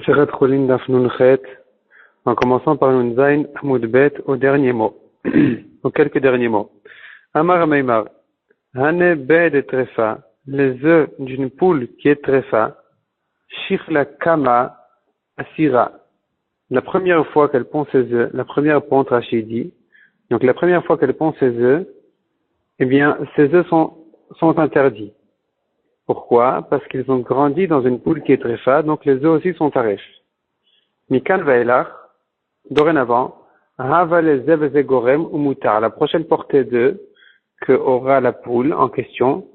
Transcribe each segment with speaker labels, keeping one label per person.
Speaker 1: Serait Cholin Daf Nun Chet, en commençant par Nun Zain Hamoud Bet au dernier mot, aux quelques derniers mots. Amar Meimar, Hane Bed Trefa, les œufs d'une poule qui est Trefa, Shichla Kama Asira, la première fois qu'elle pond ses œufs, la première ponte Rachidi, donc la première fois qu'elle pond ses œufs, eh bien, ces œufs sont interdits. Pourquoi? Parce qu'ils ont grandi dans une poule qui est Trefa, donc les œufs aussi sont taref. Mikan Vaelach, dorénavant, Hava les Zev Gorem ou Moutar, la prochaine portée d'œufs que aura la poule en question,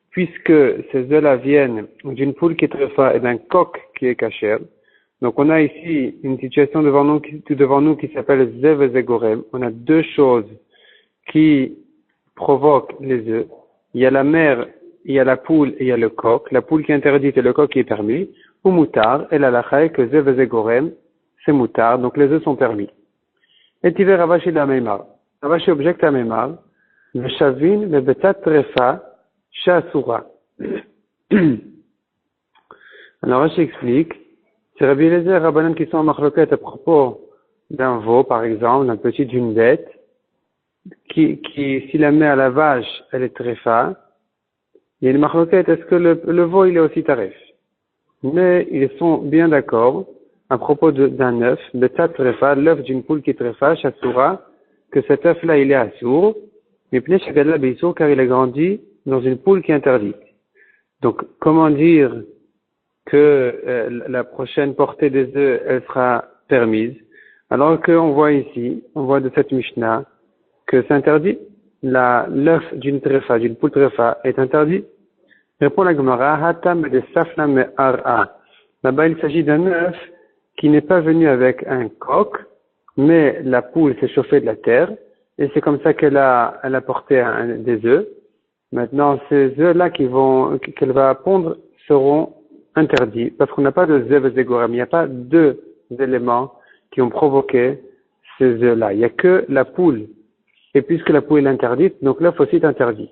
Speaker 1: puisque ces œufs-là viennent d'une poule qui est Trefa et d'un coq qui est Kacher. Donc on a ici une situation devant nous qui s'appelle Zev Gorem. On a deux choses qui provoquent les œufs. Il y a la mère, il y a la poule et il y a le coq. La poule qui est interdite et le coq qui est permis. Ou Moutar, et la lachaï que Zev Gorem, c'est Moutar, donc les œufs sont permis. Et tu verras Ravashi la Meimar. Ravashi objecte à Meimar. Le Shavin, le Betat Trefa, Shasura. Alors Ravashi explique, c'est Rabbi Eliezer Rabbanan qui sont en marloquette à propos d'un veau, par exemple, d'un petit d'une bête, qui, si la met à la vache, elle est Trefa. Il y a une marloquette, est-ce que le veau, il est aussi tarif? Mais ils sont bien d'accord à propos d'un œuf, Betat Trefa, l'œuf d'une poule qui est Trefa, Shasura, que cet œuf-là, il est assourd, mais Pnei Shagadla Beissour, car il a grandi dans une poule qui est interdite. Donc, comment dire que la prochaine portée des œufs, elle sera permise, alors qu'on voit ici, on voit de cette Mishnah, que c'est interdit. L'œuf d'une Trefa, d'une poule Trefa, est interdit. Répond la Gemara, Hatam de Safna me Ar'a. Là-bas, il s'agit d'un œuf qui n'est pas venu avec un coq, mais la poule s'est chauffée de la terre, et c'est comme ça qu'elle a porté des œufs. Maintenant, ces œufs-là qu'elle va pondre seront interdits, parce qu'on n'a pas de Zev Zegoram, il n'y a pas deux éléments qui ont provoqué ces œufs-là. Il n'y a que la poule. Et puisque la poule est interdite, donc l'œuf aussi est interdit.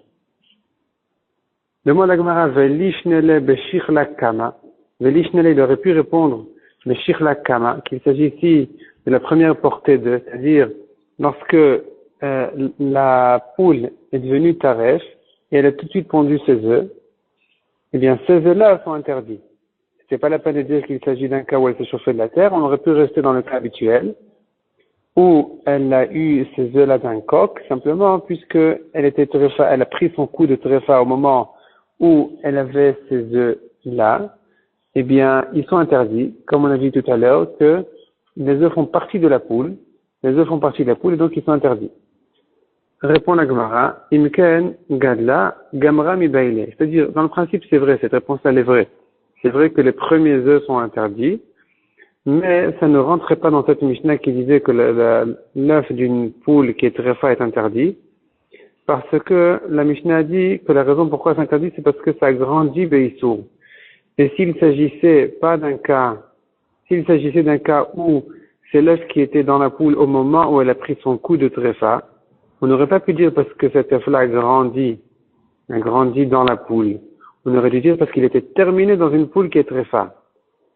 Speaker 1: Demande à Gemara, Velishnele Beshichla Kama. Velishnele, il aurait pu répondre Beshichla Kama, qu'il s'agit ici de la première portée d'œufs, c'est-à-dire lorsque la poule est devenue taref et elle a tout de suite pondu ses œufs, eh bien ces œufs-là sont interdits. C'est pas la peine de dire qu'il s'agit d'un cas où elle s'est chauffée de la terre, on aurait pu rester dans le cas habituel, où elle a eu ces œufs-là d'un coq, simplement puisque elle était trefa, elle a pris son coup de trefa au moment où elle avait ces œufs-là, eh bien, ils sont interdits, comme on a dit tout à l'heure, que les œufs font partie de la poule, et donc ils sont interdits. Répond la Gemara, Imken Gadla Gamra Mi Baile. C'est-à-dire, dans le principe, c'est vrai, cette réponse-là, elle est vraie. C'est vrai que les premiers œufs sont interdits, mais ça ne rentrait pas dans cette Mishnah qui disait que l'œuf d'une poule qui est trefa est interdit, parce que la Mishnah a dit que la raison pourquoi c'est interdit, c'est parce que ça grandit Beissour. Et s'il s'agissait d'un cas où c'est l'œuf qui était dans la poule au moment où elle a pris son coup de trefa, on n'aurait pas pu dire parce que cet œuf-là a grandi dans la poule. On aurait dû dire parce qu'il était terminé dans une poule qui est trefa.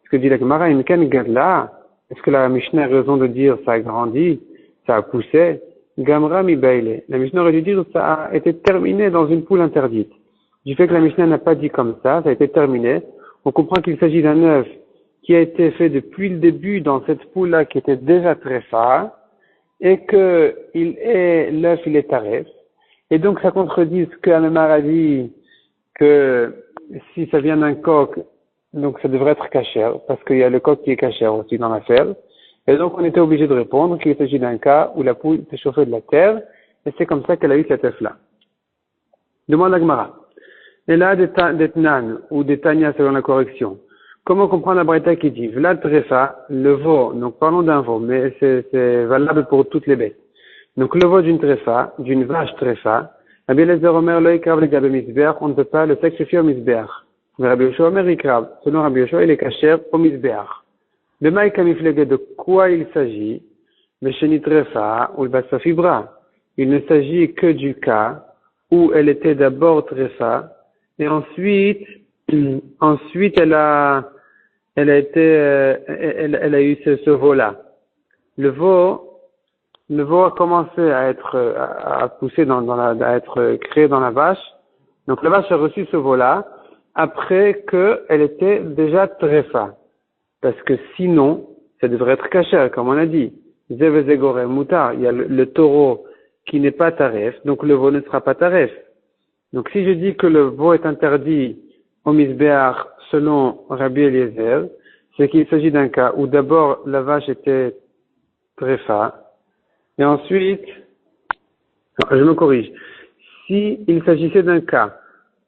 Speaker 1: Ce que dit la Gemara, est-ce que la Mishnah a raison de dire ça a grandi, ça a poussé? Gamra mi baile. La Mishnah aurait dû dire ça a été terminé dans une poule interdite. Du fait que la Mishnah n'a pas dit comme ça a été terminé, on comprend qu'il s'agit d'un œuf qui a été fait depuis le début dans cette poule-là qui était déjà trefa, et que l'œuf il est taref. Et donc ça contredit ce que Amemar a dit, que si ça vient d'un coq, donc ça devrait être kasher, parce qu'il y a le coq qui est kasher aussi dans l'affaire. Et donc on était obligé de répondre qu'il s'agit d'un cas où la poule s'est chauffée de la terre, et c'est comme ça qu'elle a eu cet œuf-là. Demande à Gemara. Et là, des Tnan, ou des Tanya selon la correction. Comment comprendre la braïta qui dit, Vlad Trefa, le veau, donc parlons d'un veau, mais c'est valable pour toutes les bêtes. Donc le veau d'une trefa, d'une vache trefa, Rabbi Eliezer Omer lo ikrav legabe misbeach, on ne peut pas le sacrifier au misbeach. Mais Rabbi Yoshua Omer ikrav, selon Rabbi Yoshua, il est kasher au misbeach. De maïka miflege, de quoi il s'agit? Mesheni trefa, ou le basa fibra. Il ne s'agit que du cas où elle était d'abord trefa, et ensuite elle a eu ce veau-là. Le veau a commencé à pousser à être créé dans la vache. Donc la vache a reçu ce veau-là après qu'elle était déjà tréfa. Parce que sinon, ça devrait être cachère, comme on a dit. Zevezegore mutar, il y a le taureau qui n'est pas taref, donc le veau ne sera pas taref. Donc si je dis que le veau est interdit au misbéach selon Rabbi Eliezer, c'est qu'il s'agit d'un cas où d'abord la vache était tréfa, et ensuite, non, je me corrige. Si il s'agissait d'un cas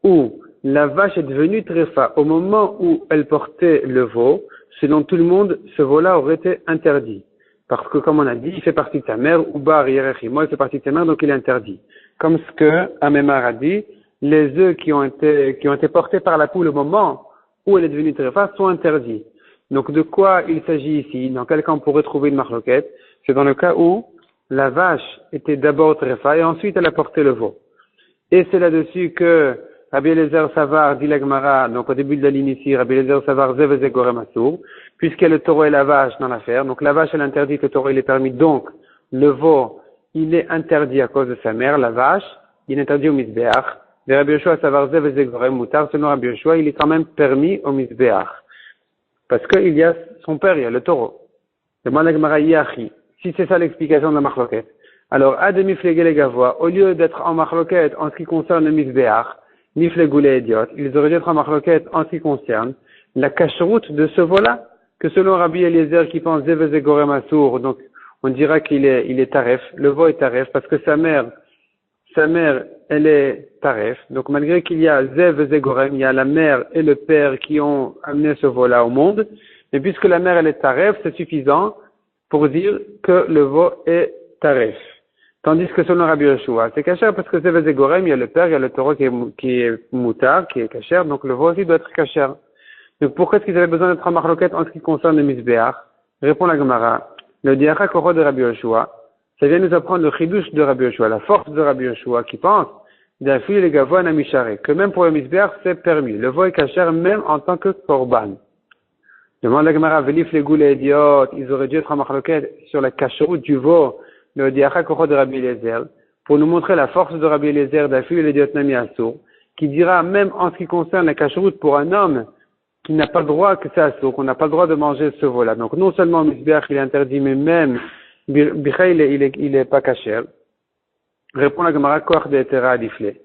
Speaker 1: où la vache est devenue tréfa au moment où elle portait le veau, selon tout le monde, ce veau-là aurait été interdit. Parce que, comme on a dit, il fait partie de sa mère, ou bar yerechimo, il fait partie de sa mère, donc il est interdit. Comme ce que Amémar a dit, les œufs qui ont été portés par la poule au moment où elle est devenue tréfa sont interdits. Donc, de quoi il s'agit ici? Dans quel cas on pourrait trouver une marloquette? C'est dans le cas où la vache était d'abord tréfa et ensuite elle a porté le veau. Et c'est là-dessus que Rabbi Eliezer Savar dit la Gemara, donc au début de la ligne ici, Rabbi Eliezer Savar Zeveze Gorem Asur, puisqu'il y a le taureau et la vache dans l'affaire. Donc la vache elle est interdite, le taureau il est permis, donc le veau il est interdit à cause de sa mère, la vache, il est interdit au Misbéach. Et Rabbi Yoshua Savar Zeveze Gorem Mutar, selon Rabbi Yoshua, il est quand même permis au Misbéach. Parce qu'il y a son père, il y a le taureau. Demande la Gemara Yachi. Si c'est ça l'explication de la marloquette. Alors, Ademi Flegele Gavoa, au lieu d'être en marloquette en ce qui concerne le Misbéach, ni Flegoulé Idiot, ils auraient dû être en marloquette en ce qui concerne la cacheroute de ce veau-là, que selon Rabbi Eliezer qui pense Zeveze Gorem Asur, donc on dira qu'il est taref, le veau est taref, parce que sa mère, elle est taref, donc malgré qu'il y a Zeveze Gorem, il y a la mère et le père qui ont amené ce veau-là au monde, mais puisque la mère elle est taref, c'est suffisant pour dire que le veau est taref. Tandis que selon Rabbi Yoshua, c'est cachère parce que c'est Gorem, il y a le père, il y a le taureau qui est moutar, qui est cachère, donc le veau aussi doit être cachère. Donc pourquoi est-ce qu'ils avaient besoin d'être en marloquette en ce qui concerne le misbéach? Répond la Gemara, le diacha koro de Rabbi Yoshua, ça vient nous apprendre le chidouche de Rabbi Yoshua, la force de Rabbi Yoshua qui pense, d'affiler les gavois namishare, que même pour le misbéach c'est permis. Le veau est cachère même en tant que korban. Demande la Gemara, Velif les goules idiotes, ils auraient dû être en marloquette sur la cacheroute du veau, le diacha koro de Rabbi Eliezer, pour nous montrer la force de Rabbi Eliezer d'affiler les idiotes nami assour, qui dira même en ce qui concerne la cacheroute pour un homme qui n'a pas le droit que c'est assour, qu'on n'a pas le droit de manger ce veau-là. Donc non seulement misbéach il est interdit, mais même bicha il est pas cachère. Répond la Gemara, koach de etera adifle.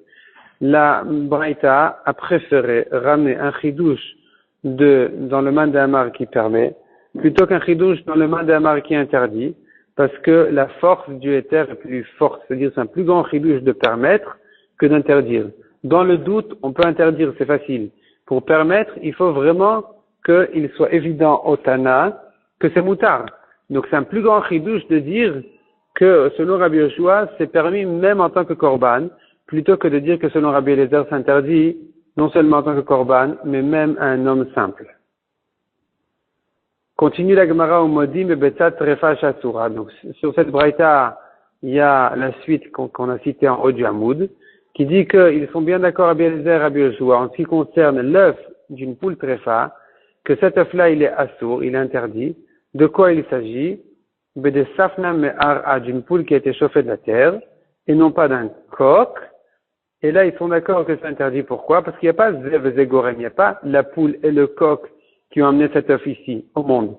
Speaker 1: La Braïta a préféré ramener un chidouche dans le man de Hamar qui permet, plutôt qu'un chidouche dans le man de Hamar qui interdit, parce que la force du éther est plus forte, c'est-à-dire c'est un plus grand chidouche de permettre que d'interdire. Dans le doute, on peut interdire, c'est facile. Pour permettre, il faut vraiment qu'il soit évident au Tana que c'est moutard. Donc c'est un plus grand chidouche de dire que selon Rabbi Yoshua, c'est permis même en tant que korban, plutôt que de dire que selon Rabbi Eliezer, c'est interdit non seulement en tant que korban, mais même à un homme simple. Continue la Gemara au Modim et Betzat Trefa Shatsura. Donc, sur cette braïta, il y a la suite qu'on a citée en haut du Hamoud, qui dit qu'ils sont bien d'accord Rabbi Eliezer et Rabbi Yoshua en ce qui concerne l'œuf d'une poule trefa, que cet œuf-là, il est assour, il est interdit. De quoi il s'agit? Bede Safna Me'ara, d'une poule qui a été chauffée de la terre, et non pas d'un coq. Et là, ils sont d'accord que c'est interdit. Pourquoi? Parce qu'il n'y a pas Zevezegorem, il n'y a pas la poule et le coq qui ont amené cet œuf ici, au monde.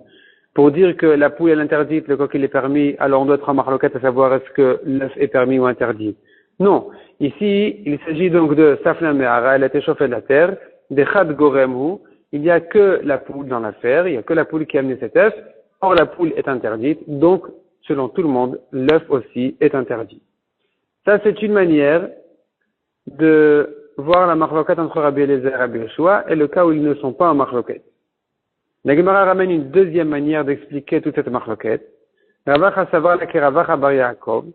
Speaker 1: Pour dire que la poule est interdite, le coq il est permis, alors on doit être en marloquette à savoir est-ce que l'œuf est permis ou interdit. Non. Ici, il s'agit donc de Safna Me'ara, elle a été chauffée de la terre, de Chad Goremu, il n'y a que la poule dans l'affaire, il n'y a que la poule qui a amené cet œuf, or la poule est interdite, donc, selon tout le monde, l'œuf aussi est interdit. Ça, c'est une manière de voir la marloquette entre Rabbi Eliezer et Rabbi Yoshua et le cas où ils ne sont pas en marloquette. La Gemara ramène une deuxième manière d'expliquer toute cette marloquette. Ravacha savar la ke Ravacha bar Yaakov.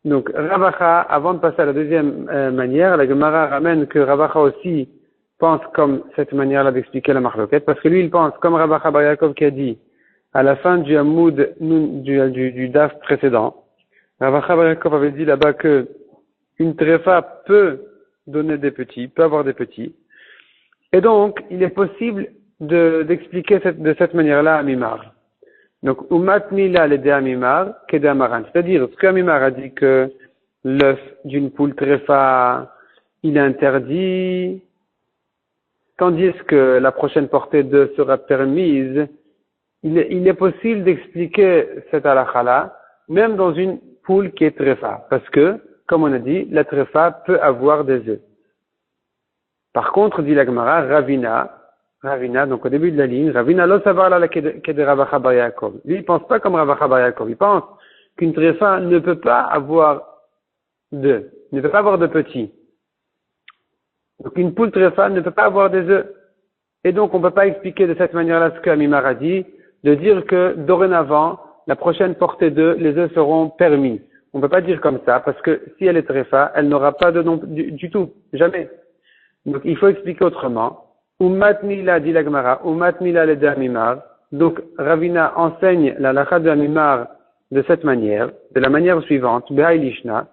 Speaker 1: Donc Ravacha, avant de passer à la deuxième manière, la Gemara ramène que Ravacha aussi pense comme cette manière-là d'expliquer la marloquette, parce que lui il pense comme Ravacha bar Yaakov qui a dit à la fin du Hamoud du daf précédent. Ravacha bar Yaakov avait dit là-bas que une tréfa peut donner des petits, peut avoir des petits. Et donc, il est possible d'expliquer de cette manière-là à Mimar. Donc, Umat Mila le de Amimar, Kedamaran. C'est-à-dire, ce qu'Amimar a dit que l'œuf d'une poule tréfa, il est interdit, tandis que la prochaine portée d'œuf sera permise, il est possible d'expliquer cette halakha-là, même dans une poule qui est tréfa. Parce que, comme on a dit, la tréfa peut avoir des œufs. Par contre, dit la Gemara, Ravina, donc au début de la ligne, Ravina lo savar la de Ravacha bar Yaakov. Lui, il pense pas comme Ravacha bar Yaakov. Il pense qu'une tréfa ne peut pas avoir d'œufs, ne peut pas avoir de petits. Donc une poule tréfa ne peut pas avoir des œufs. Et donc on ne peut pas expliquer de cette manière-là ce qu'Amimar a dit, de dire que dorénavant, la prochaine portée d'œufs, les œufs seront permis. On ne peut pas dire comme ça, parce que si elle est tréfa, elle n'aura pas de nom du tout, jamais. Donc il faut expliquer autrement. Ummat Mila, dit la Gemara, Ummat Mila le de Amimar. Donc Ravina enseigne la lacha de Amimar de cette manière, de la manière suivante, Be'ay Lishna,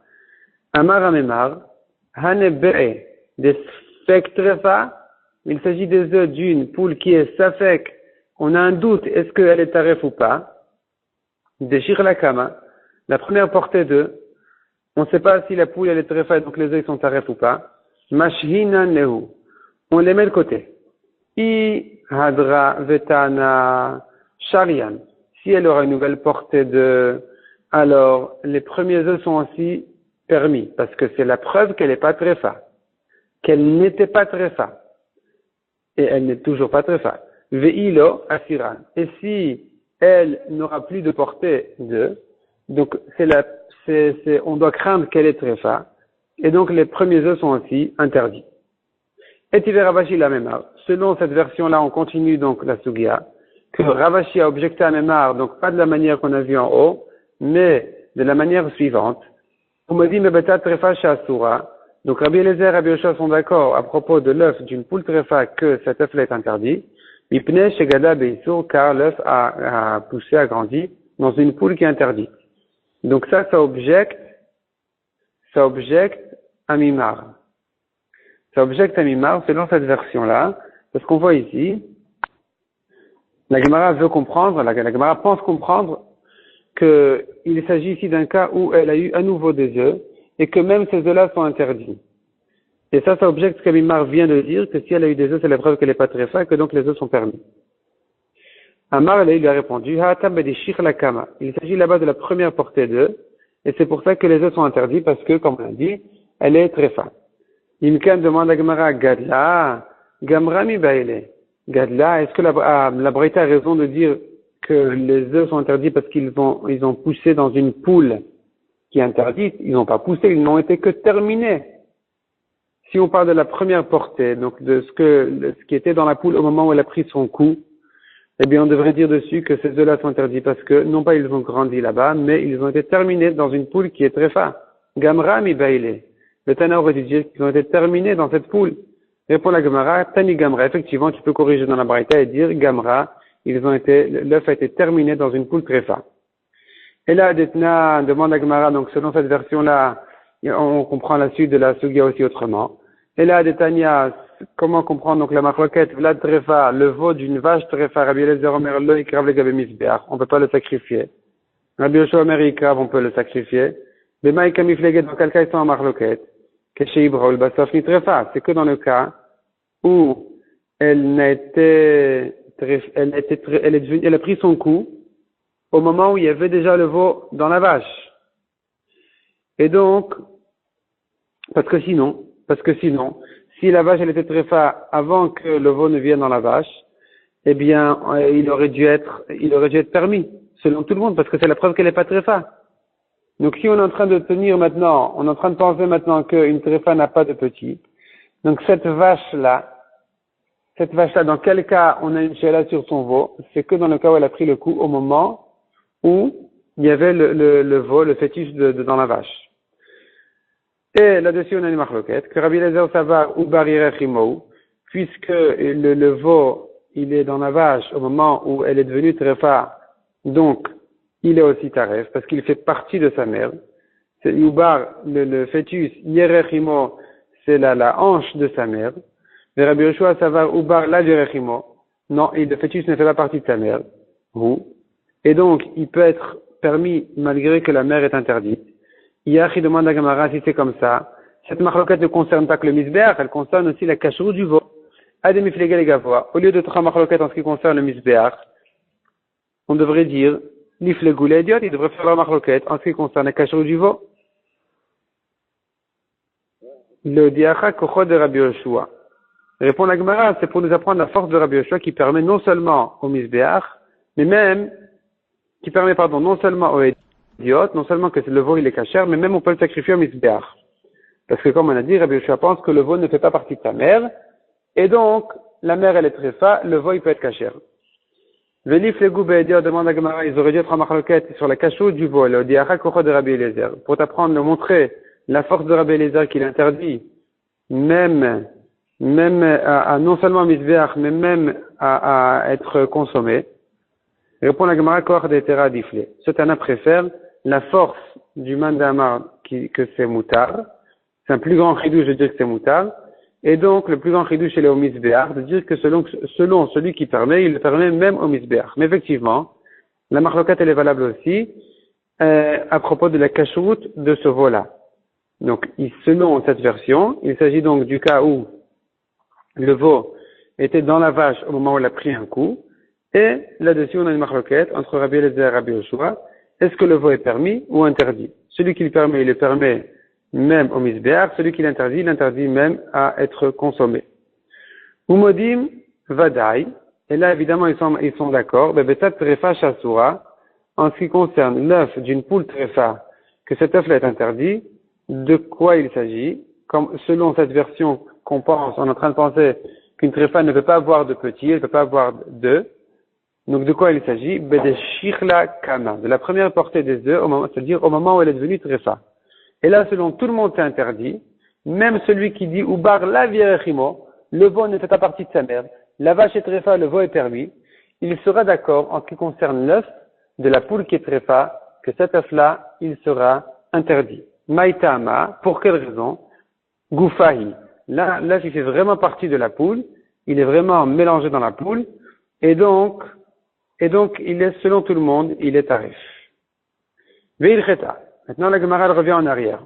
Speaker 1: Amar Amimar, Hane Be'e, des sfek trefa, il s'agit des œufs d'une poule qui est safek, on a un doute, est-ce qu'elle est taref ou pas, Deshir la kama, la première portée d'œufs, on ne sait pas si la poule elle est trefa, donc les œufs sont taref ou pas, Mashhina nehu, on les met de côté. I hadra vetana sharian. Si elle aura une nouvelle portée de, alors les premiers œufs sont aussi permis, parce que c'est la preuve qu'elle n'est pas tréfa, qu'elle n'était pas tréfa, et elle n'est toujours pas tréfa. Ve'ilo asiran. Et si elle n'aura plus de portée de, donc on doit craindre qu'elle est tréfa, et donc les premiers œufs sont aussi interdits. Et Tiver Ravashi la Memar. Selon cette version-là, on continue donc la Sugia, que Ravashi a objecté à Memar, donc pas de la manière qu'on a vue en haut, mais de la manière suivante. On me dit, Mebeta Trefa Shasura. Donc Rabbi Eliezer et Rabbi Yoshua sont d'accord à propos de l'œuf d'une poule Trefa que cet œuf-là est interdit. Mipne Shegada Beisur, car l'œuf a poussé, a grandi dans une poule qui est interdite. Donc ça objecte à Mimar. Ça objecte à Mimar selon cette version-là, parce qu'on voit ici, la Gemara veut comprendre, la Gemara pense comprendre qu'il s'agit ici d'un cas où elle a eu à nouveau des œufs, et que même ces œufs-là sont interdits. Et ça objecte ce que Mimar vient de dire, que si elle a eu des œufs, c'est la preuve qu'elle n'est pas très et que donc les œufs sont permis. Amar, il lui a répondu, il s'agit là-bas de la première portée d'œufs, et c'est pour ça que les œufs sont interdits, parce que, comme on l'a dit, elle est très fin. Imkan demande à Gemara, Gadla, Gamrami Baile. Gadla, est-ce que la Braïta a raison de dire que les œufs sont interdits parce qu'ils ont poussé dans une poule qui est interdite? Ils n'ont pas poussé, ils n'ont été que terminés. Si on parle de la première portée, donc de ce qui était dans la poule au moment où elle a pris son coup, eh bien on devrait dire dessus que ces œufs-là sont interdits parce que non pas ils ont grandi là-bas, mais ils ont été terminés dans une poule qui est très fa. Gamrami Baile. Le Tana aurait dû dire qu'ils ont été terminés dans cette poule. Répond la Gemara, Tani Gamra. Effectivement, tu peux corriger dans la Braïta et dire Gamra, l'œuf a été terminé dans une poule tréfa. Et là, Detna demande la Gemara, donc selon cette version-là, on comprend la suite de la Sugia aussi autrement. Et là, Detania, comment comprendre donc la machloket, Vlad tréfa, le veau d'une vache tréfa, Rabbi Eliezer Omer lo ikrav le gabe misbeach, on peut pas le sacrifier. Rabbi Yoshua Omer ikrav, on peut le sacrifier. Bema ikamifleget, dans quel cas ils sont en machloket? C'est que dans le cas où elle a pris son coup au moment où il y avait déjà le veau dans la vache. Et donc, parce que sinon, si la vache elle était tréfa avant que le veau ne vienne dans la vache, eh bien, il aurait dû être permis, selon tout le monde, parce que c'est la preuve qu'elle n'est pas tréfa. Donc si on est en train de penser maintenant qu'une tréfa n'a pas de petits, donc cette vache-là, dans quel cas on a une shéla sur son veau? C'est que dans le cas où elle a pris le coup au moment où il y avait le veau, le fœtus dans la vache. Et là-dessus on a une marloquette, que Rabbi Eliezer Savar ou Barirechimou, puisque le veau, il est dans la vache au moment où elle est devenue tréfa, donc il est aussi taref, parce qu'il fait partie de sa mère. C'est Yubar, le fœtus, Yerechimo, c'est la hanche de sa mère. Mais Rabbi Yoshua Savar Ubar la Yerechimo. non, et le fœtus ne fait pas partie de sa mère, et donc il peut être permis malgré que la mère est interdite. Hier, il demande à Gamara si c'est comme ça. Cette marloquette ne concerne pas que le misbéach, elle concerne aussi la kashrut du veau. Ademi flegel et gavoa. Au lieu de trois marloquettes en ce qui concerne le misbéach, on devrait dire, l'iflegou les idiotes, ils devraient faire leur marloquette en ce qui concerne la kashrut du veau. Le diacha kocho de Rabbi Yoshua. Répond la Gemara, c'est pour nous apprendre la force de Rabbi Yoshua qui permet non seulement au misbéach, mais même, qui permet, non seulement aux idiotes, non seulement que le veau il est cachère, mais même on peut le sacrifier au misbéach. Parce que comme on a dit, Rabbi Yoshua pense que le veau ne fait pas partie de sa mère, et donc, la mère elle est tréfa, le veau il peut être cachère. Velif les goubédios demande à Gemara, ils auraient dû être en marloquette sur la cachou du veau, le diacha kocho de Rabbi Eliezer, pour t'apprendre, montrer la force de Rabbi Eliezer qu'il interdit, même non seulement à misbéach, mais même à être consommé. Répond la Gemara, koch de tera diflé. Ce Tana préfère la force du mandamar que c'est moutar. C'est un plus grand chidouche de dire que c'est moutar. Et donc, le plus grand chidouche chez les au misbéach, de dire que selon celui qui permet, il le permet même au misbéach. Mais effectivement, la marloquette elle est valable aussi, à propos de la kashrut de ce veau-là. Donc, selon cette version, il s'agit donc du cas où le veau était dans la vache au moment où il a pris un coup, et là-dessus, on a une marloquette entre Rabbi Eliezer et Rabbi Yoshua. Est-ce que le veau est permis ou interdit? Celui qui le permet, il le permet même au misbéach. Celui qui l'interdit, il l'interdit même à être consommé. Umodim vadai. Et là, évidemment, ils sont d'accord. Bebetat trefa shasura. En ce qui concerne l'œuf d'une poule trefa, que cet œuf-là est interdit, de quoi il s'agit? Comme, selon cette version qu'on pense, on est en train de penser qu'une trefa ne peut pas avoir de petits, elle ne peut pas avoir d'œufs. Donc, de quoi il s'agit? Bedeshirla kama. De la première portée des œufs, c'est-à-dire au moment où elle est devenue trefa. Et là, selon tout le monde, c'est interdit. Même celui qui dit Ubar la vierechimo, le veau ne fait pas partie de sa mère. La vache est trefa, le veau est permis. Il sera d'accord en ce qui concerne l'œuf de la poule qui est trefa, que cet œuf-là, il sera interdit. Maïtama, pour quelle raison? Goufahi. Là, il fait vraiment partie de la poule. Il est vraiment mélangé dans la poule. Et donc, il est, selon tout le monde, il est tarif. Veilcheta. Maintenant, la Gemara revient en arrière.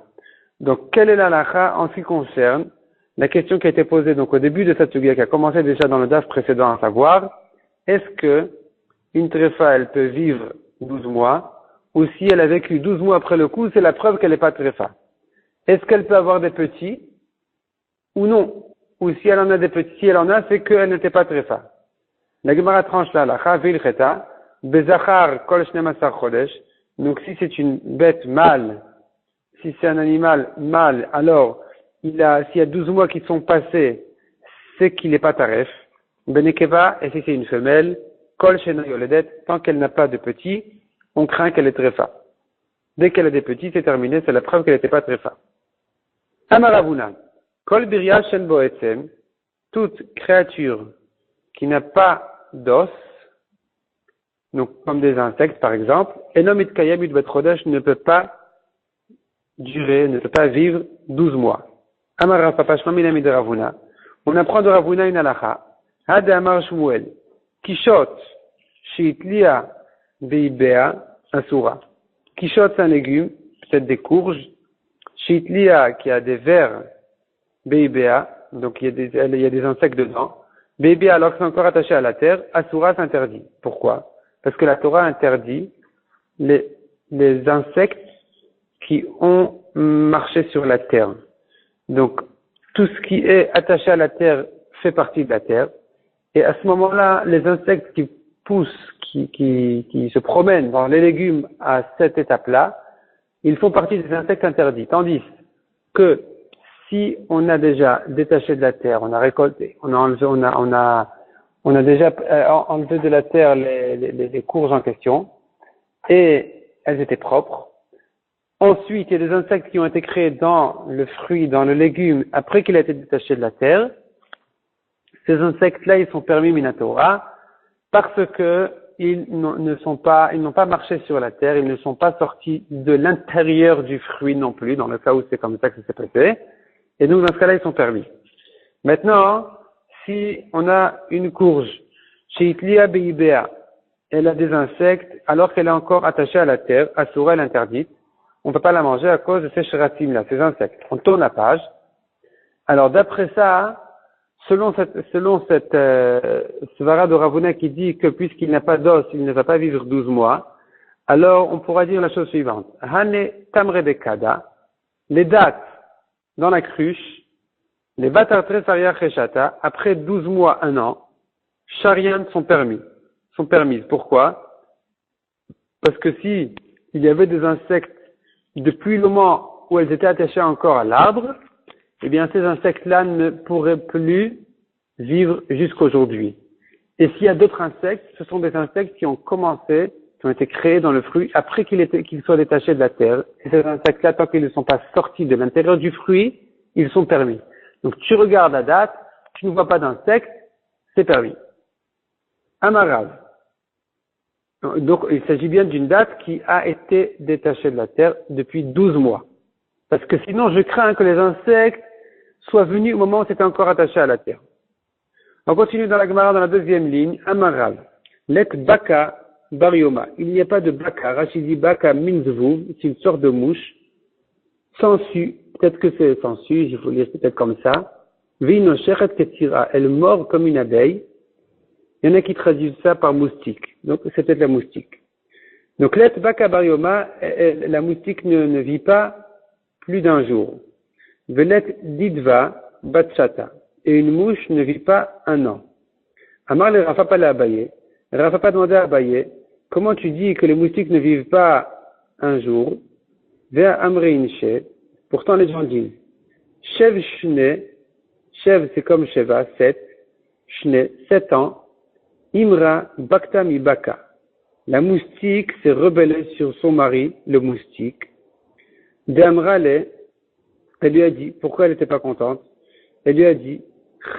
Speaker 1: Donc, quelle est la halakha en ce qui concerne la question qui a été posée donc au début de cette sugya, qui a commencé déjà dans le daf précédent, à savoir, est-ce que une tréfa, elle peut vivre 12 mois, ou si elle a vécu 12 mois après le coup, c'est la preuve qu'elle n'est pas tréfa. Est-ce qu'elle peut avoir des petits, ou non? Ou si elle en a des petits, si elle en a, c'est qu'elle n'était pas tréfa. La Gemara tranche la halakha, veilcheta, bezachar kol shnemasar chodesh. Donc, si c'est une bête mâle, si c'est un animal mâle, alors, s'il y a 12 mois qui sont passés, c'est qu'il n'est pas taref. Benekeva, et si c'est une femelle, kol shena yoledet, tant qu'elle n'a pas de petits, on craint qu'elle est tréfa. Dès qu'elle a des petits, c'est terminé, c'est la preuve qu'elle n'était pas tréfa. Amaravuna, kol birya shen boetzem, toute créature qui n'a pas d'os, donc comme des insectes par exemple, Enom itkayem ut bet chodesh ne peut pas durer, ne peut pas vivre 12 mois. Amar Rav Papa Shmamina de Ravuna. On apprend de Ravuna une halakha. Had Amar Shmuel. Kishot sheitlia beibea asura. Kishot c'est un légume, peut-être des courges. Sheitlia qui a des vers beibea, donc il y a des insectes dedans. Beibea alors que c'est encore attaché à la terre, asura s'interdit. Pourquoi? Parce que la Torah interdit les insectes qui ont marché sur la terre. Donc, tout ce qui est attaché à la terre fait partie de la terre. Et à ce moment-là, les insectes qui poussent, qui se promènent dans les légumes à cette étape-là, ils font partie des insectes interdits. Tandis que si on a déjà détaché de la terre, on a récolté, on a déjà enlevé de la terre les courges en question, et elles étaient propres. Ensuite, il y a des insectes qui ont été créés dans le fruit, dans le légume, après qu'il a été détaché de la terre. Ces insectes-là, ils sont permis minatora, parce que ils n'ont pas marché sur la terre, ils ne sont pas sortis de l'intérieur du fruit non plus, dans le cas où c'est comme ça que ça s'est passé. Et donc, dans ce cas-là, ils sont permis. Maintenant, si on a une courge Chez Itlia Beibea, elle a des insectes alors qu'elle est encore attachée à la terre, Asura, elle est interdite. On ne peut pas la manger à cause de ces sheratim là, ces insectes. On tourne la page. Alors d'après ça, selon cette svara de Ravuna qui dit que puisqu'il n'a pas d'os, il ne va pas vivre 12 mois, alors on pourra dire la chose suivante. Hane tamre bekada, les dates dans la cruche, les batartre saria cheshata, après 12 mois, 1 an, charian sont permises. Pourquoi? Parce que si il y avait des insectes depuis le moment où elles étaient attachées encore à l'arbre, eh bien ces insectes-là ne pourraient plus vivre jusqu'aujourd'hui. Et s'il y a d'autres insectes, ce sont des insectes qui ont été créés dans le fruit après qu'ils soient détachés de la terre. Et ces insectes-là, tant qu'ils ne sont pas sortis de l'intérieur du fruit, ils sont permis. Donc tu regardes la date, tu ne vois pas d'insectes, c'est permis. Amarav. Donc il s'agit bien d'une date qui a été détachée de la terre depuis 12 mois. Parce que sinon je crains que les insectes soient venus au moment où c'était encore attaché à la terre. On continue dans la Gemara dans la deuxième ligne. Amarav. Let baka barioma. Il n'y a pas de baka. Rachidi baka minzvou. C'est une sorte de mouche. Sensu. Peut-être que c'est sensu. Il faut lire peut-être comme ça. Vino shechet ketira. Elle mord comme une abeille. Il y en a qui traduisent ça par moustique. Donc, c'est peut-être la moustique. Donc, let baka barioma, la moustique ne vit pas plus d'un jour. Velet didva batchata. Et une mouche ne vit pas 1 an. Amar le Rafa pas l'a Abaye. Rafa pas demandé à Abaye, comment tu dis que les moustiques ne vivent pas 1 jour? Vers Amreinche. Pourtant, les gens disent, Shev shne, Shev c'est comme Sheva, 7, shne, 7 ans, Imra bakta mi baka. La moustique s'est rebellée sur son mari, le moustique. D'Amrale, elle lui a dit, pourquoi elle n'était pas contente? Elle lui a dit,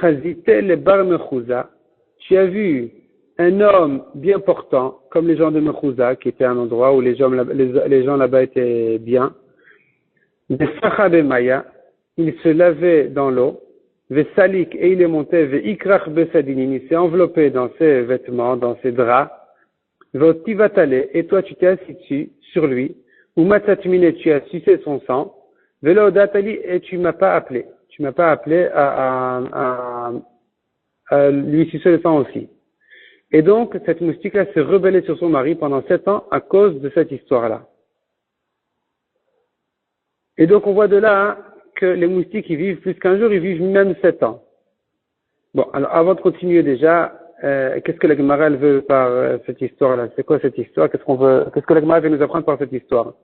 Speaker 1: Chazite le bar mechouza, tu as vu un homme bien portant, comme les gens de Mechouza, qui était un endroit où les gens là-bas étaient bien. De Sacha Maya, il se lavait dans l'eau, Vesalik, et il est monté, Veikrach Besadinin, il s'est enveloppé dans ses vêtements, dans ses draps, Votivatale, et toi tu t'es assis dessus, sur lui, ou Matsatmine, tu as sucé son sang, Velodatali, et tu m'as pas appelé. Tu m'as pas appelé à lui sucer le sang aussi. Et donc, cette moustique-là s'est rebellée sur son mari pendant 7 ans à cause de cette histoire-là. Et donc, on voit de là que les moustiques, ils vivent plus qu'un jour, ils vivent même 7 ans. Bon, alors, avant de continuer déjà, qu'est-ce que la Gemara elle veut par cette histoire-là? C'est quoi cette histoire? Qu'est-ce que la Gemara veut nous apprendre par cette histoire?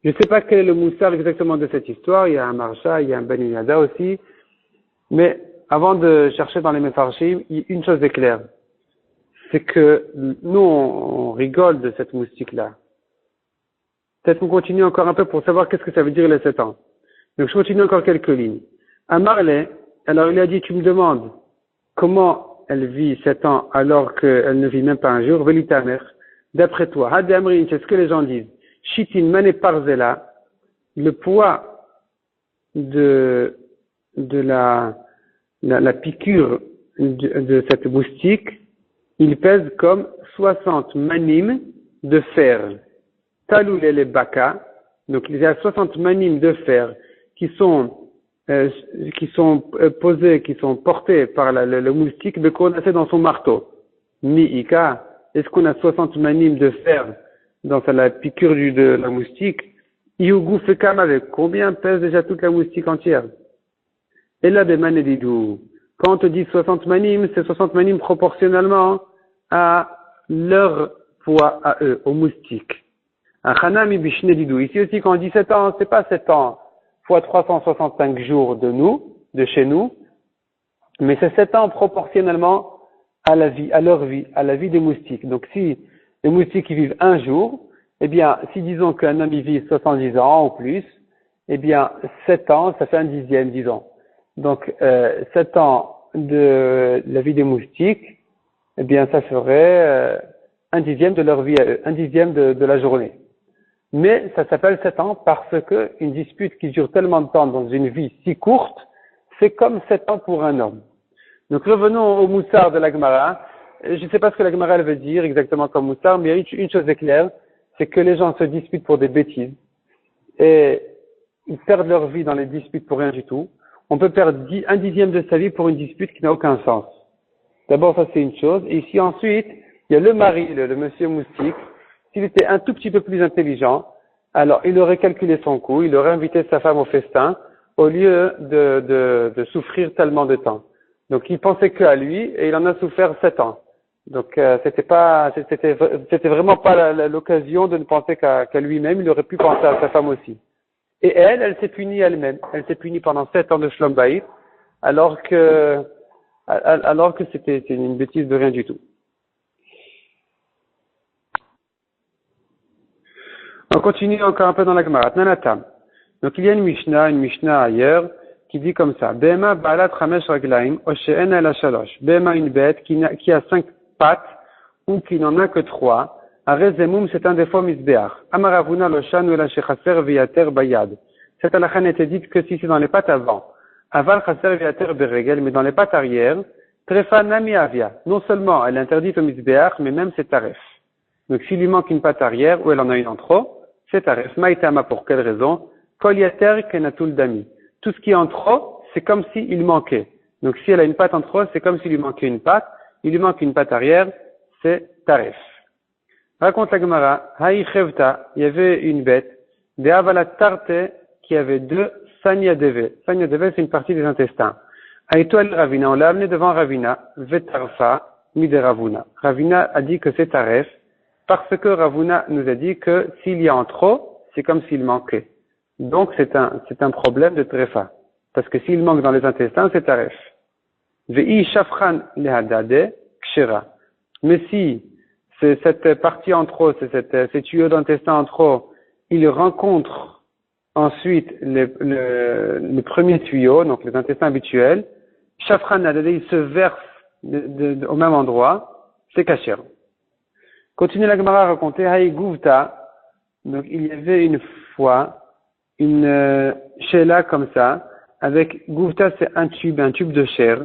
Speaker 1: Je ne sais pas quel est le moussard exactement de cette histoire. Il y a un Marsha, il y a un Ben Yada aussi. Mais avant de chercher dans les Mefarshim, une chose est claire. C'est que nous, on rigole de cette moustique-là. Peut-être qu'on continue encore un peu pour savoir qu'est-ce que ça veut dire les 7 ans. Donc je continue encore quelques lignes. À Marley, alors il a dit, tu me demandes comment elle vit 7 ans alors qu'elle ne vit même pas un jour. Velitamer, d'après toi, Hadamrin, c'est ce que les gens disent. Shitin Mane Parzela, le poids de la piqûre de cette moustique, il pèse comme 60 manim de fer. Taloul et les baka, donc il y a 60 manim de fer qui sont posés, qui sont portés par le moustique, mais qu'on a fait dans son marteau. Mi'ika, est-ce qu'on a 60 manim de fer dans la piqûre de la moustique? Iugu fekam, avec combien pèse déjà toute la moustique entière? Et là, Bemanedidou, quand on te dit 60 manim, c'est 60 manim proportionnellement à leur poids à eux, aux moustiques. Ici aussi, quand on dit 7 ans, c'est pas 7 ans fois 365 jours de chez nous, mais c'est 7 ans proportionnellement à la vie des moustiques. Donc si les moustiques ils vivent 1 jour, eh bien, si disons qu'un homme il vit 70 ans ou plus, eh bien, 7 ans, ça fait un dixième, disons. Donc, 7 ans de la vie des moustiques, eh bien, ça ferait un dixième de leur vie à eux, un dixième de la journée. Mais ça s'appelle 7 ans parce que une dispute qui dure tellement de temps dans une vie si courte, c'est comme 7 ans pour un homme. Donc revenons au moussard de la Gemara. je ne sais pas ce que la Gemara elle veut dire exactement comme Moussar, mais une chose est claire, c'est que les gens se disputent pour des bêtises et ils perdent leur vie dans les disputes pour rien du tout. On peut perdre un dixième de sa vie pour une dispute qui n'a aucun sens. D'abord, ça c'est une chose. Et ici ensuite, il y a le mari, le monsieur moustique. S'il était un tout petit peu plus intelligent, alors il aurait calculé son coût, il aurait invité sa femme au festin au lieu de souffrir tellement de temps. Donc il pensait qu'à lui et il en a souffert 7 ans. Donc c'était vraiment pas l'occasion de ne penser qu'à lui-même, il aurait pu penser à sa femme aussi. Et elle s'est punie elle-même. Elle s'est punie pendant 7 ans de Shlom Bayit, alors que c'était une bêtise de rien du tout. On continue encore un peu dans la Gemara. Nanatam. Donc il y a une Mishnah ailleurs, qui dit comme ça. Bema balat chamesh raglaim, oshe'en el shalosh. Bema, une bête qui a 5 pattes, ou qui n'en a que 3. Arezemum, c'est un défaut misbeach. Amaravuna loshan ou la shechaser viater bayad. Cette halakha n'était dite que si c'est dans les pattes avant. Aval chaser viater beregel, mais dans les pattes arrière, trefa nami avia. Non seulement elle est interdite au misbeach, mais même c'est taref. Donc s'il lui manque une patte arrière, ou elle en a une en trop, c'est taref. Maïtama, pour quelle raison? Kol yater kenatul dami. Tout ce qui est en trop, c'est comme s'il manquait. Donc si elle a une patte en trop, c'est comme s'il lui manquait une patte. Il lui manque une patte arrière, c'est taref. Raconte la Gemara, Haï Chevta, il y avait une bête, de Avalat Tarte, qui avait 2 Sanya Deve. Sanya Deve, c'est une partie des intestins. Aïtoel Ravina, on l'a amené devant Ravina, Vetarfa, Mide Ravuna. Ravina a dit que c'est taref, parce que Ravuna nous a dit que s'il y a en trop, c'est comme s'il manquait. Donc c'est un problème de trefa. Parce que s'il manque dans les intestins, c'est taref. Ve'i shafran lehadade kshera. Mais si c'est cette partie en trop, ces tuyaux d'intestin en trop, il rencontre ensuite le premier tuyau, donc les intestins habituels, shafran lehadade, il se verse au même endroit, c'est kasher. Continue la Gemara à raconter, Haï Guvta, donc il y avait une fois une shela comme ça, avec Guvta, c'est un tube de chair,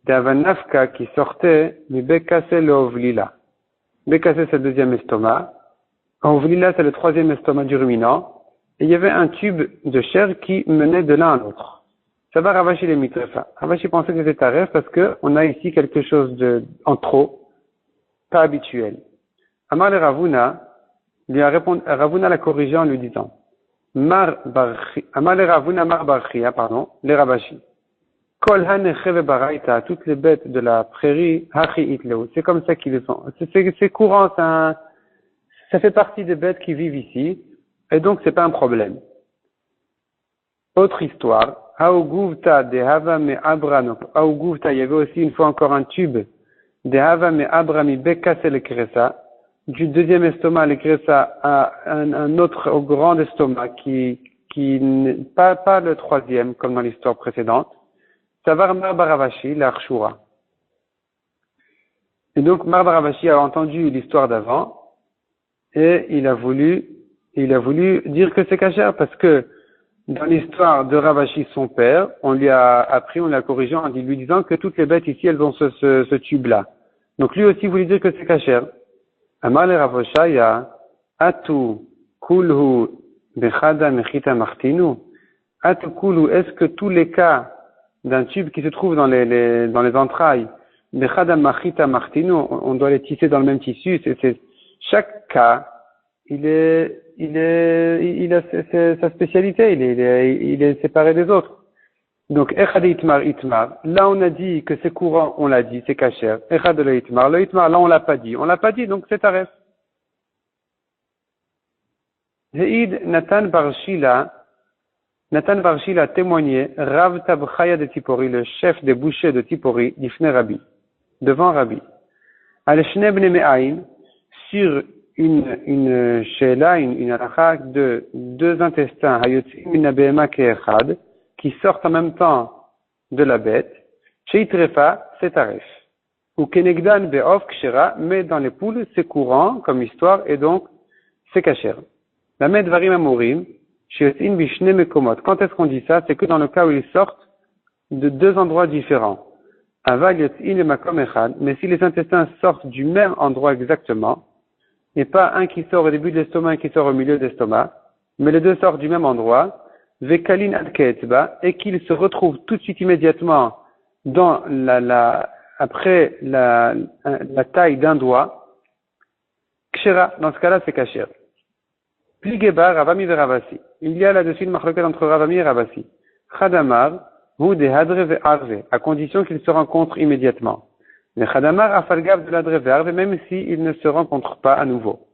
Speaker 1: d'Avanafka qui sortait du Bekase le Ovlila. Bekase, c'est le deuxième estomac. Ovlila, c'est le troisième estomac du ruminant. Et il y avait un tube de chair qui menait de l'un à l'autre. Ça va Ravashi les mitrefa. Ravashi pensait que c'était taref parce que on a ici quelque chose en trop, pas habituel. Amar le Ravuna, lui a répondu, Ravuna l'a corrigé en lui disant, Amar le Ravuna Mar Barchia, le Ravashi. Kol hanecheve baraita, toutes les bêtes de la prairie, hachi itleu. C'est comme ça qu'ils sont. C'est courant, ça fait partie des bêtes qui vivent ici, et donc c'est pas un problème. Autre histoire, Auguvta de Hava me Abra, Auguvta, il y avait aussi une fois encore un tube de Hava me Abra mi Bekase le Kresa, du deuxième estomac le Kresa à un autre au grand estomac qui n'est pas le troisième comme dans l'histoire précédente. Savar Mar Baravashi, l'Arshura. Et donc Mar Baravashi a entendu l'histoire d'avant et il a voulu dire que c'est kasher parce que dans l'histoire de Ravashi, son père, on lui a appris, on l'a corrigé en lui disant que toutes les bêtes ici, elles ont ce tube-là. Donc lui aussi voulait dire que c'est kasher. Amar le Ravoshaya, Atu kulhu bechada mechita martinu. Atu kulhu, est-ce que tous les cas d'un tube qui se trouve dans les entrailles, bechada mechita martinu, on doit les tisser dans le même tissu, chaque cas, il a sa spécialité, il est séparé des autres. Donc, echad itmar itmar, là on a dit que c'est courant, on l'a dit, c'est kasher. Echad le itmar, là on l'a pas dit, donc c'est taref. Heid Nathan Barshila a témoigné, Rav Tabchaya de Tipori, le chef des bouchers de Tipori, d'Ifne Rabbi, devant Rabbi. Al-Shne bne Me'ain, sur une sheila, une halakha de 2 intestins, hayotzim min abehema ke'echad, qui sortent en même temps de la bête, sheitrefa, c'est taref. Ou kenegdan be'of kshera, mais dans les poules, c'est courant comme histoire, et donc, c'est kasher. La medvarim amorim, sheyotzim bishne mekomot. Quand est-ce qu'on dit ça? C'est que dans le cas où ils sortent de 2 endroits différents. Aval yotz'in le makom echad, mais si les intestins sortent du même endroit exactement, et pas un qui sort au début de l'estomac et un qui sort au milieu de l'estomac, mais les deux sortent du même endroit, vekalin ad keetzba, et qu'ils se retrouvent tout de suite immédiatement dans après la taille d'un doigt, kshera, dans ce cas-là c'est kasher. Pligeba, Ravami veravasi. Il y a là-dessus une machloket entre Ravami et Ravasi. Chadamar, ou des hadre ve'arve, à condition qu'ils se rencontrent immédiatement. Mais Chadamar afalgav de l'adre ve'arve, même s'ils ne se rencontrent pas à nouveau.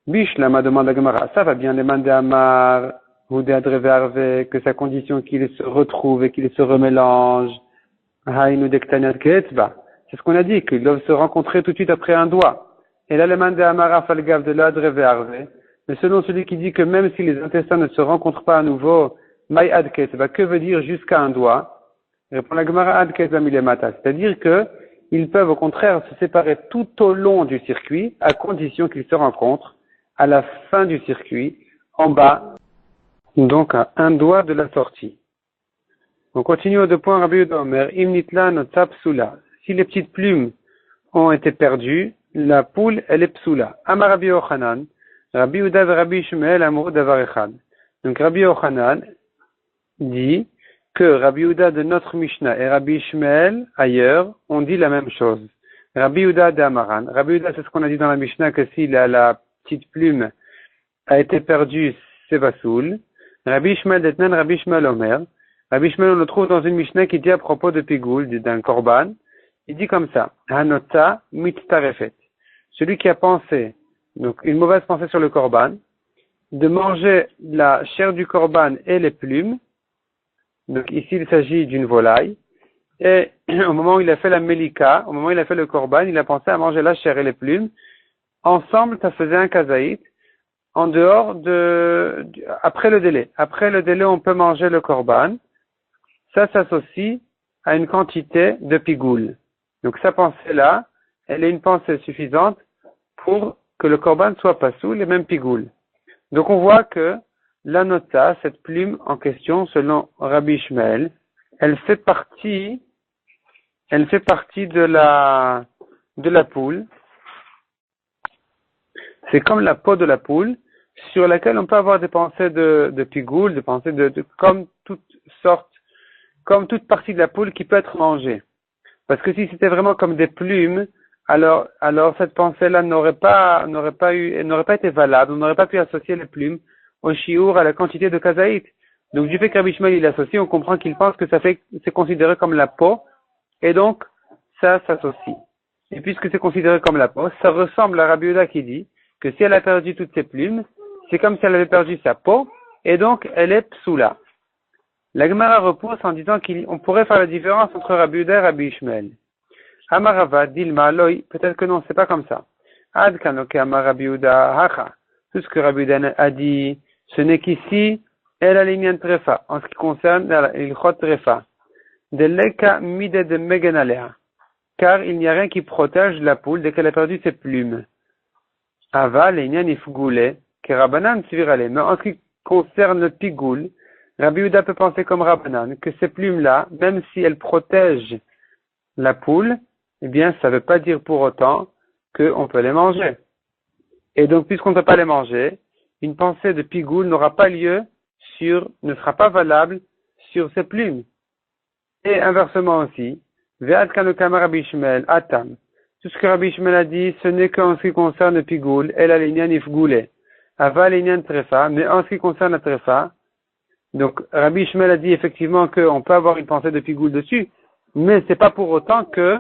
Speaker 1: Bishlama demande à Gemara, ça va bien demander à Mar, ou des hadre ve'arve, que sa condition qu'ils se retrouvent et qu'ils se remélangent. Haïnu dektaniat keetzba. C'est ce qu'on a dit, qu'ils doivent se rencontrer tout de suite après un doigt. Et là, le mandé à Mar afalgav de l'adre ve'arve. Mais selon celui qui dit que même si les intestins ne se rencontrent pas à nouveau, Maï ad ketzba, que veut dire jusqu'à un doigt? Répond la Gemara ad ketzba milemata. C'est-à-dire que ils peuvent au contraire se séparer tout au long du circuit, à condition qu'ils se rencontrent à la fin du circuit, en bas, donc à un doigt de la sortie. On continue au deux points, Rabbi Yehuda Omer, imnitla notzap psula. Si les petites plumes ont été perdues, la poule, elle est psula. Amar Rabbi Yochanan, Rabbi Yehuda et Rabbi Ishmael amrou davar echad. Donc Rabbi Yochanan dit que Rabbi Yehuda de notre Mishnah et Rabbi Ishmael ailleurs ont dit la même chose. Rabbi Yehuda de Amaran. Rabbi Yehuda, c'est ce qu'on a dit dans la Mishnah, que si la petite plume a été perdue, c'est basoul. Rabbi Ishmael d'Etnan, Rabbi Ishmael Omer. Rabbi Ishmael, on le trouve dans une Mishnah qui dit à propos de Pigoul, d'un korban. Il dit comme ça, Hanota mitztarefet. Celui qui a pensé, donc une mauvaise pensée sur le korban, de manger la chair du korban et les plumes. Donc ici il s'agit d'une volaille. Et au moment où il a fait la melika, au moment où il a fait le korban, il a pensé à manger la chair et les plumes. Ensemble, ça faisait un kazaït. En dehors après le délai. Après le délai, on peut manger le korban. Ça s'associe à une quantité de pigoul. Donc sa pensée-là, elle est une pensée suffisante pour que le korban soit pas sous les mêmes pigoul. Donc on voit que la nota, cette plume en question, selon Rabbi Ishmael, elle fait partie de la poule. C'est comme la peau de la poule, sur laquelle on peut avoir des pensées de pigoul, des pensées comme toute partie de la poule qui peut être mangée. Parce que si c'était vraiment comme des plumes, alors cette pensée-là n'aurait pas été valable, on n'aurait pas pu associer les plumes au chiour, à la quantité de kazaït. Donc du fait que Rabbi Ishmael il associe, on comprend qu'il pense que c'est considéré comme la peau, et donc ça s'associe. Et puisque c'est considéré comme la peau, ça ressemble à Rabbi Yehuda qui dit que si elle a perdu toutes ses plumes, c'est comme si elle avait perdu sa peau, et donc elle est psoula. La Gemara repousse en disant qu'on pourrait faire la différence entre Rabbi Yehuda et Rabbi Ishmael. Amarava, Dilma, Loi, peut-être que non, c'est pas comme ça. Ad kanoke Amar Rabbi Yehuda, Hacha. Tout ce que Rabbi Yehuda a dit, ce n'est qu'ici, elle a l'inyan trefa, en ce qui concerne l'ilchot trefa. De leka mide de meganalea. Car il n'y a rien qui protège la poule dès qu'elle a perdu ses plumes. Ava, l'inyan ifgoule, que Rabbanan suvirale. Mais en ce qui concerne le pigoul, Rabbi Yehuda peut penser comme Rabbanan, que ces plumes-là, même si elles protègent la poule, eh bien, ça ne veut pas dire pour autant qu'on peut les manger. Et donc, puisqu'on ne peut pas les manger, une pensée de pigoul n'aura pas lieu ne sera pas valable sur ces plumes. Et inversement aussi, Ve'ad kanokama Rabbi Ishmael, atam. Tout ce que Rabbi Ishmael a dit, ce n'est qu'en ce qui concerne le pigoul, et la linyan ifgoule. Ava linyan trefa, mais en ce qui concerne la trefa, donc Rabbi Ishmael a dit effectivement qu'on peut avoir une pensée de pigoul dessus, mais c'est pas pour autant que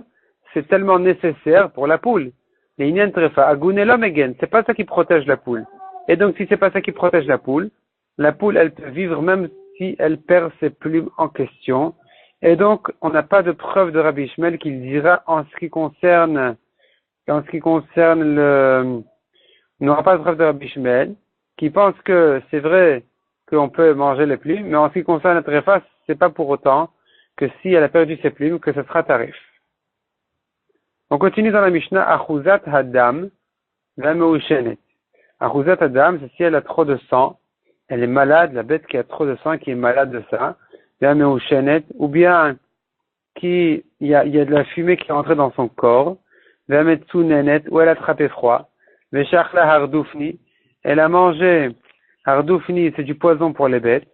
Speaker 1: c'est tellement nécessaire pour la poule. Linyan trefa, agunelo megen, c'est pas ça qui protège la poule. Et donc si c'est pas ça qui protège la poule, elle peut vivre même si elle perd ses plumes en question. Et donc, on n'a pas de preuve de Rabbi Ishmael qu'il dira on n'aura pas de preuve de Rabbi Ishmael qui pense que c'est vrai qu'on peut manger les plumes, mais en ce qui concerne la tréfa, c'est pas pour autant que si elle a perdu ses plumes, que ce sera tarif. On continue dans la Mishnah, Achuzat Hadam, Vameushenet. Achuzat Hadam, c'est si elle a trop de sang, elle est malade, la bête qui a trop de sang, qui est malade de ça, ou bien il y a de la fumée qui est rentrée dans son corps, Vemetsu nenet, ou elle a attrapé froid, Veshachla hardoufni, elle a mangé, hardoufni, c'est du poison pour les bêtes,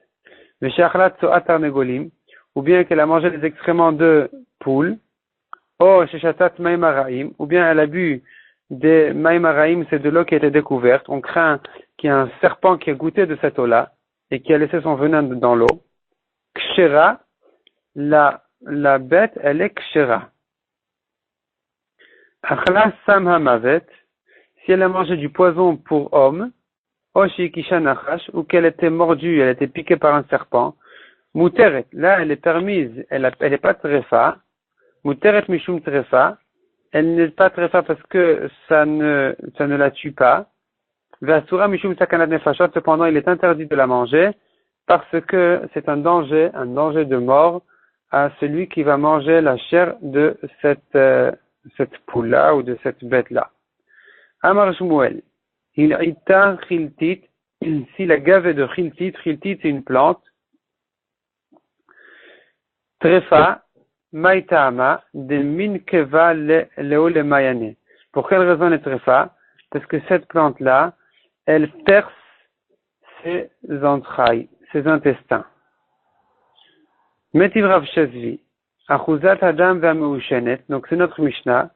Speaker 1: Veshachla tsoat arnegolim, ou bien qu'elle a mangé des excréments de poules, Oh, Sheshatat Maïmaraim, ou bien elle a bu des Maïmaraim, c'est de l'eau qui a été découverte. On craint qu'il y ait un serpent qui a goûté de cette eau-là et qui a laissé son venin dans l'eau. Kshera, la bête, elle est Kshera. Achla Sam Hamavet, si elle a mangé du poison pour homme, Oshi Kisha Nachash, ou qu'elle était mordue, elle était piquée par un serpent, Muteret, là elle est permise, elle est pas trefa. Muteret mishum trefa, elle n'est pas trefa parce que ça ne la tue pas. Vasura mishum sakanat nefashot, cependant il est interdit de la manger parce que c'est un danger de mort à celui qui va manger la chair de cette poule-là ou de cette bête-là. Amar Shmuel, il ita chiltit, si la gave de chiltit c'est une plante, trefa, Maïtama de minkeva leole mayane. Pour quelle raison elle est trefa? Parce que cette plante-là, elle perce ses entrailles, ses intestins. Metiv Rav Shezvi, Achuzat Adam Vameushenet, donc c'est notre Mishnah,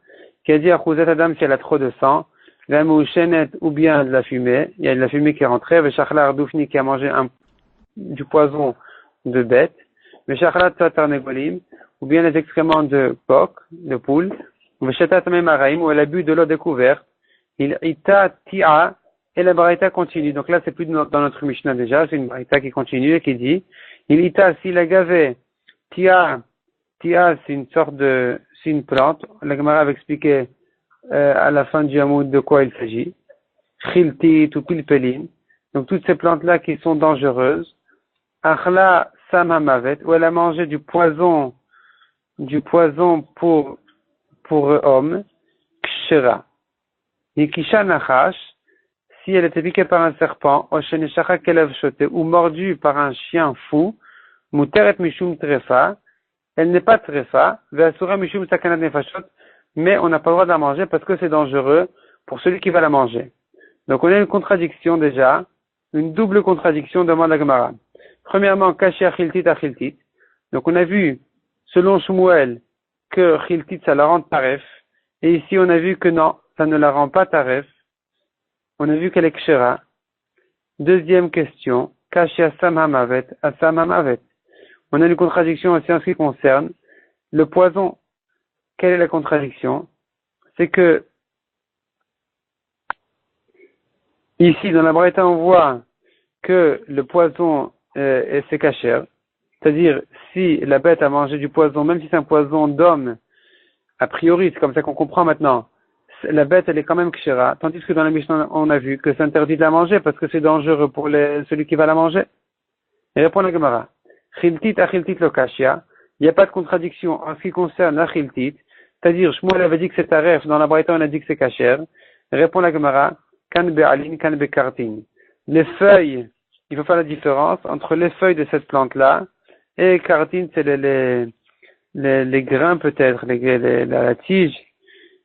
Speaker 1: qui a dit Achuzat Adam si elle a trop de sang, Vameushenet ou bien de la fumée, il y a de la fumée qui est rentrée, Veshachla Ardoufni qui a mangé du poison de bête, Veshachla Tsatar Negolim, ou bien les excréments de coq, de poule, ou elle a bu de l'eau découverte, il ita tia, et la baraita continue. Donc là, c'est plus dans notre Mishnah déjà, c'est une baraita qui continue et qui dit, il ita, si la gavé, tia, c'est une c'est une plante, la Gemara avait expliqué à la fin du Hamoud de quoi il s'agit, chiltit ou pilpelin, donc toutes ces plantes-là qui sont dangereuses, achla samamavet, où elle a mangé du poison pour homme, kshera. Nikisha nachash, si elle était piquée par un serpent, osheneshaka kelev shote, ou mordue par un chien fou, muteret mishum trefa, elle n'est pas trefa, ve'asura mishum sakanat nefashot, mais on n'a pas le droit de la manger parce que c'est dangereux pour celui qui va la manger. Donc on a une contradiction déjà, une double contradiction demande la Gemara. Premièrement, kashi achiltit achiltit. Donc on a vu selon Shmuel, que Chiltit, ça la rend taref. Et ici, on a vu que non, ça ne la rend pas taref. On a vu qu'elle est kshera. Deuxième question, Kashi Asam Hamavet, Asam Hamavet. On a une contradiction aussi en ce qui concerne le poison. Quelle est la contradiction? C'est que, ici, dans la Braïta, on voit que le poison c'est kasher. C'est-à-dire, si la bête a mangé du poison, même si c'est un poison d'homme, a priori, c'est comme ça qu'on comprend maintenant, la bête, elle est quand même kshera, tandis que dans la Mishnah, on a vu que c'est interdit de la manger parce que c'est dangereux pour celui qui va la manger. Et répond la Gemara. Chiltit achiltit lo kashia. Il n'y a pas de contradiction en ce qui concerne achiltit. C'est-à-dire, Shmuel avait dit que c'est taref, dans la Braïta, on a dit que c'est kasher. Répond la Gemara. Kan be'alin, kan be'kartin. Les feuilles, il faut faire la différence entre les feuilles de cette plante-là et kartin, c'est les grains peut-être, la tige,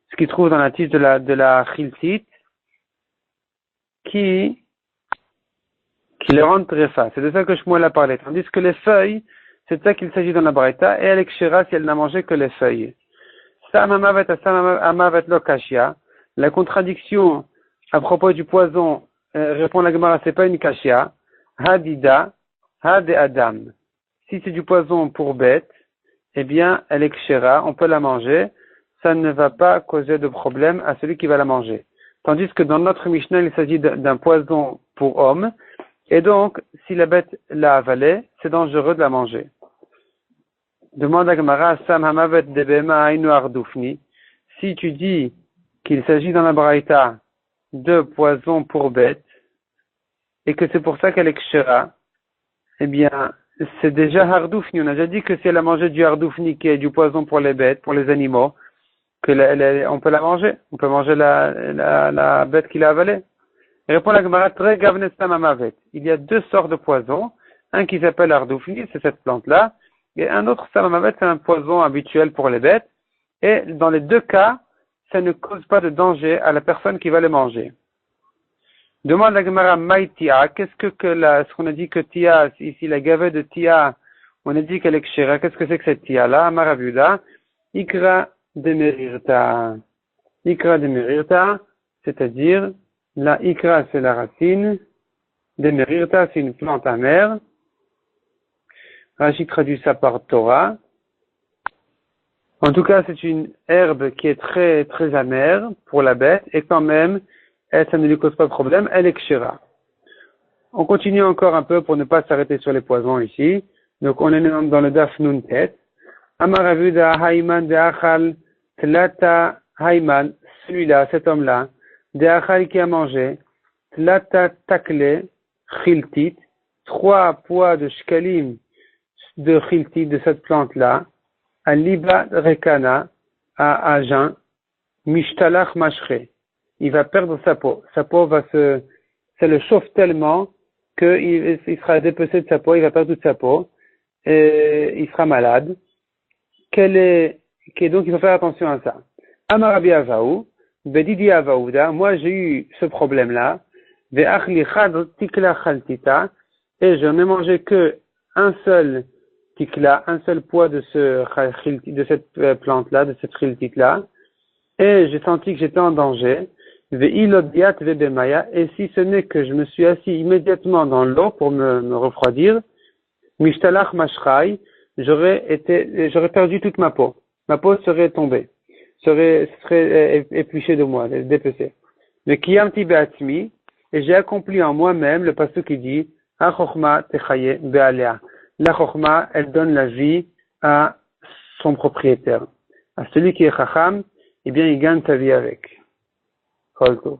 Speaker 1: ce qui trouve dans la tige de la chiltit, qui les rendent trefa. C'est de ça que Shmuel a parlé. Tandis que les feuilles, c'est de ça qu'il s'agit dans la Braïta, et elle est kshera si elle n'a mangé que les feuilles. La contradiction à propos du poison, répond la Gemara, c'est pas une kashia. Hadida, hade adam. Si c'est du poison pour bête, eh bien, elle est kshera, on peut la manger, ça ne va pas causer de problème à celui qui va la manger. Tandis que dans notre Mishnah, il s'agit d'un poison pour homme, et donc, si la bête l'a avalé, c'est dangereux de la manger. Demande à Gemara, Sam Hamavet de Bema Ainu Ardoufni, si tu dis qu'il s'agit dans la Braïta de poison pour bête, et que c'est pour ça qu'elle est kshera, eh bien, c'est déjà Hardoufni. On a déjà dit que si elle a mangé du Hardoufni, qui est du poison pour les bêtes, pour les animaux, on peut la manger. On peut manger la bête qui l'a avalée. Et répond la Gemara, très gavnestam amavet. Il y a deux sortes de poisons. Un qui s'appelle Hardoufni, c'est cette plante-là. Et un autre salamavet, c'est un poison habituel pour les bêtes. Et dans les deux cas, ça ne cause pas de danger à la personne qui va le manger. Demande la Gemara Maïtia, ce qu'on a dit que Tia, ici la gavée de Tia, on a dit qu'elle est kshera, qu'est-ce que c'est que cette Tia-là? Amaravuda, Ikra de Merirta. Ikra de Merirta, c'est-à-dire, la Ikra c'est la racine, de Merirta c'est une plante amère. Rashi traduit ça par Torah. En tout cas, c'est une herbe qui est très, très amère pour la bête, et quand même, ça ne lui cause pas de problème, elle est kshera. On continue encore un peu pour ne pas s'arrêter sur les poisons ici. Donc, on est dans le Daf Nun Tet. Amaravuda Hayman de Achal Tlata Hayman, celui-là, cet homme-là, de Achal qui a mangé, Tlata Takle Chiltit, 3 poids de shkalim de Chiltit, de cette plante-là, à Liba Rekana, à Agen, Mishtalach Mashre. Il va perdre sa peau. Sa peau ça le chauffe tellement qu'il sera dépecé de sa peau, il va perdre toute sa peau, et il sera malade. Donc il faut faire attention à ça. Amarabi Avaou, Bedidi Avaouda, moi j'ai eu ce problème-là, Ve'achli chad tikla chaltita, et je n'ai mangé que un seul tikla, un seul poids de cette plante-là, de cette chiltit-là, et j'ai senti que j'étais en danger. Et si ce n'est que je me suis assis immédiatement dans l'eau pour me refroidir, mishtalach mashrai, j'aurais perdu toute ma peau. Ma peau serait tombée, serait épluchée de moi, dépecée. Mais kiyamti be'atzmi, et j'ai accompli en moi-même le pasuk qui dit, ha-chochma techaye be'alea. La chochma, elle donne la vie à son propriétaire. À celui qui est chacham, eh bien, il gagne sa vie avec. Kol tov.